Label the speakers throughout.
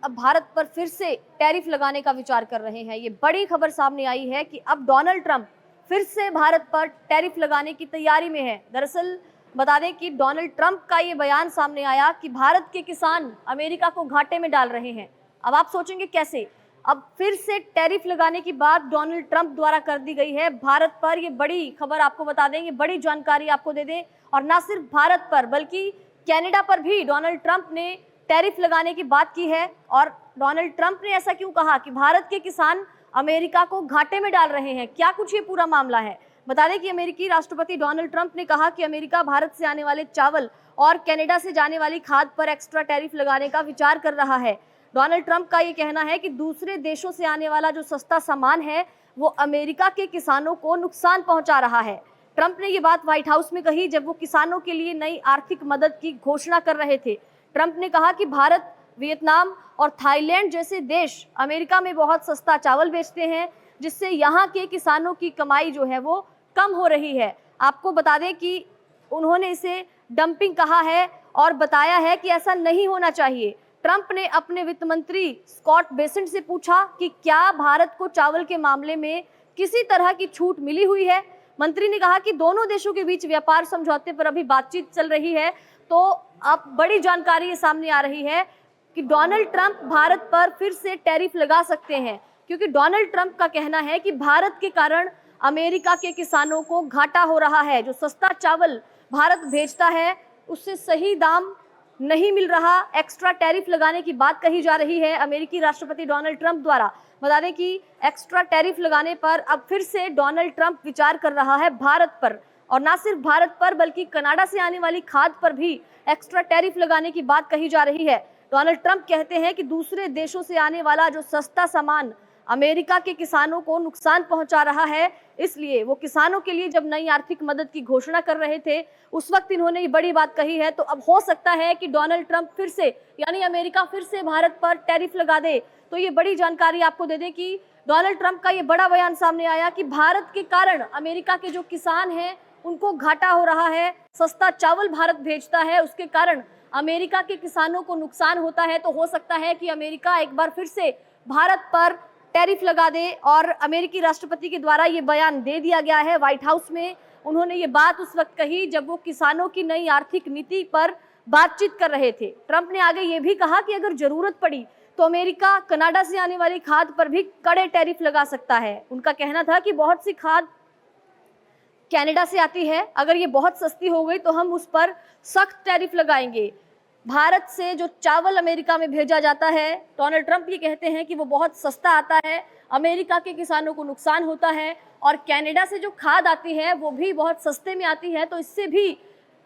Speaker 1: अब भारत पर फिर से टैरिफ लगाने का विचार कर रहे हैं। ये बड़ी खबर सामने आई है कि अब डोनाल्ड ट्रंप फिर से भारत पर टैरिफ लगाने की तैयारी में है। दरअसल बता दें कि डोनाल्ड ट्रंप का ये बयान सामने आया कि भारत के किसान अमेरिका को घाटे में डाल रहे हैं। अब आप सोचेंगे कैसे? अब फिर से टैरिफ लगाने की बात डोनाल्ड ट्रंप द्वारा कर दी गई है भारत पर। ये बड़ी खबर आपको बता देंगे, बड़ी जानकारी आपको दे दें। और ना सिर्फ भारत पर बल्कि कनाडा पर भी डोनाल्ड ट्रंप ने टैरिफ लगाने की बात की है। और डोनाल्ड ट्रंप ने ऐसा क्यों कहा कि भारत के किसान अमेरिका को घाटे में डाल रहे हैं? क्या कुछ ये पूरा मामला है? बता दें कि अमेरिकी राष्ट्रपति डोनाल्ड ट्रंप ने कहा कि अमेरिका भारत से आने वाले चावल और कनाडा से जाने वाली खाद पर एक्स्ट्रा टैरिफ लगाने का विचार कर रहा है। डोनाल्ड ट्रंप का ये कहना है कि दूसरे देशों से आने वाला जो सस्ता सामान है वो अमेरिका के किसानों को नुकसान पहुंचा रहा है। ट्रंप ने ये बात व्हाइट हाउस में कही जब वो किसानों के लिए नई आर्थिक मदद की घोषणा कर रहे थे। ट्रंप ने कहा कि भारत, वियतनाम और थाईलैंड जैसे देश अमेरिका में बहुत सस्ता चावल बेचते हैं, जिससे यहाँ के किसानों की कमाई जो है वो कम हो रही है। आपको बता दें कि उन्होंने इसे डंपिंग कहा है और बताया है कि ऐसा नहीं होना चाहिए। ट्रंप ने अपने वित्त मंत्री स्कॉट बेसेंट से पूछा कि क्या भारत को चावल के मामले में किसी तरह की छूट मिली हुई है। मंत्री ने कहा कि दोनों देशों के बीच व्यापार समझौते पर अभी बातचीत चल रही है। तो अब बड़ी जानकारी ये सामने आ रही है कि डोनाल्ड ट्रंप भारत पर फिर से टैरिफ लगा सकते हैं, क्योंकि डोनाल्ड ट्रंप का कहना है कि भारत के कारण अमेरिका के किसानों को घाटा हो रहा है। जो सस्ता चावल भारत भेजता है उससे सही दाम नहीं मिल रहा। एक्स्ट्रा टैरिफ लगाने की बात कही जा रही है अमेरिकी राष्ट्रपति डोनाल्ड ट्रंप द्वारा। बता दें कि एक्स्ट्रा टैरिफ लगाने पर अब फिर से डोनाल्ड ट्रंप विचार कर रहा है भारत पर। और ना सिर्फ भारत पर बल्कि कनाडा से आने वाली खाद पर भी एक्स्ट्रा टैरिफ लगाने की बात कही जा रही है। डोनाल्ड ट्रंप कहते हैं कि दूसरे देशों से आने वाला जो सस्ता सामान अमेरिका के किसानों को नुकसान पहुंचा रहा है, इसलिए वो किसानों के लिए जब नई आर्थिक मदद की घोषणा कर रहे थे उस वक्त इन्होंने ये बड़ी बात कही है। तो अब हो सकता है कि डोनाल्ड ट्रंप फिर से, यानी अमेरिका फिर से भारत पर टैरिफ लगा दे। तो ये बड़ी जानकारी आपको दे दें कि डोनाल्ड ट्रंप का ये बड़ा बयान सामने आया कि भारत के कारण अमेरिका के जो किसान हैं उनको घाटा हो रहा है। सस्ता चावल भारत भेजता है, उसके कारण अमेरिका के किसानों को नुकसान होता है। तो हो सकता है कि अमेरिका एक बार फिर से भारत पर टैरिफ लगा दे। और अमेरिकी राष्ट्रपति के द्वारा ये बयान दे दिया गया है व्हाइट हाउस में। उन्होंने ये बात उस वक्त कही जब वो किसानों की नई आर्थिक नीति पर बातचीत कर रहे थे। ट्रंप ने आगे ये भी कहा कि अगर जरूरत पड़ी तो अमेरिका कनाडा से आने वाली खाद पर भी कड़े टैरिफ लगा सकता है। उनका कहना था कि बहुत सी खाद कनाडा से आती है, अगर ये बहुत सस्ती हो गई तो हम उस पर सख्त टैरिफ लगाएंगे। भारत से जो चावल अमेरिका में भेजा जाता है, डोनाल्ड ट्रंप ये कहते हैं कि वो बहुत सस्ता आता है, अमेरिका के किसानों को नुकसान होता है। और कनाडा से जो खाद आती है वो भी बहुत सस्ते में आती है, तो इससे भी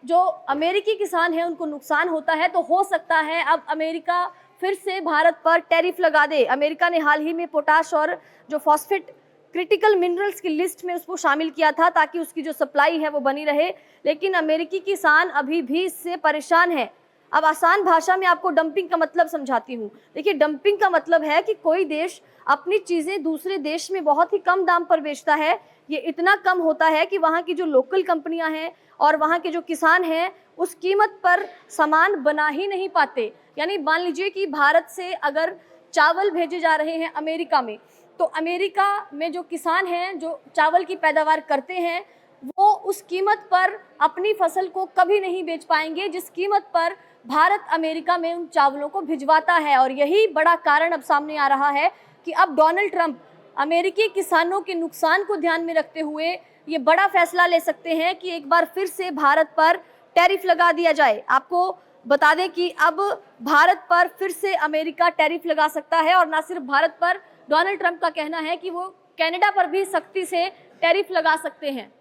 Speaker 1: जो अमेरिकी किसान हैं उनको नुकसान होता है। तो हो सकता है अब अमेरिका फिर से भारत पर टैरिफ लगा दे। अमेरिका ने हाल ही में पोटाश और जो फॉस्फेट क्रिटिकल मिनरल्स की लिस्ट में उसको शामिल किया था ताकि उसकी जो सप्लाई है वो बनी रहे, लेकिन अमेरिकी किसान अभी भी इससे परेशान है। अब आसान भाषा में आपको डंपिंग का मतलब समझाती हूँ। देखिए, डंपिंग का मतलब है कि कोई देश अपनी चीज़ें दूसरे देश में बहुत ही कम दाम पर बेचता है। ये इतना कम होता है कि वहाँ की जो लोकल कंपनियाँ हैं और वहाँ के जो किसान हैं उस कीमत पर सामान बना ही नहीं पाते। यानी मान लीजिए कि भारत से अगर चावल भेजे जा रहे हैं अमेरिका में, तो अमेरिका में जो किसान हैं जो चावल की पैदावार करते हैं वो उस कीमत पर अपनी फसल को कभी नहीं बेच पाएंगे जिस कीमत पर भारत अमेरिका में उन चावलों को भिजवाता है। और यही बड़ा कारण अब सामने आ रहा है कि अब डोनाल्ड ट्रंप अमेरिकी किसानों के नुकसान को ध्यान में रखते हुए ये बड़ा फैसला ले सकते हैं कि एक बार फिर से भारत पर टैरिफ लगा दिया जाए। आपको बता दें कि अब भारत पर फिर से अमेरिका टैरिफ लगा सकता है। और ना सिर्फ भारत पर, डोनाल्ड ट्रंप का कहना है कि वो कनाडा पर भी सख्ती से टैरिफ लगा सकते हैं।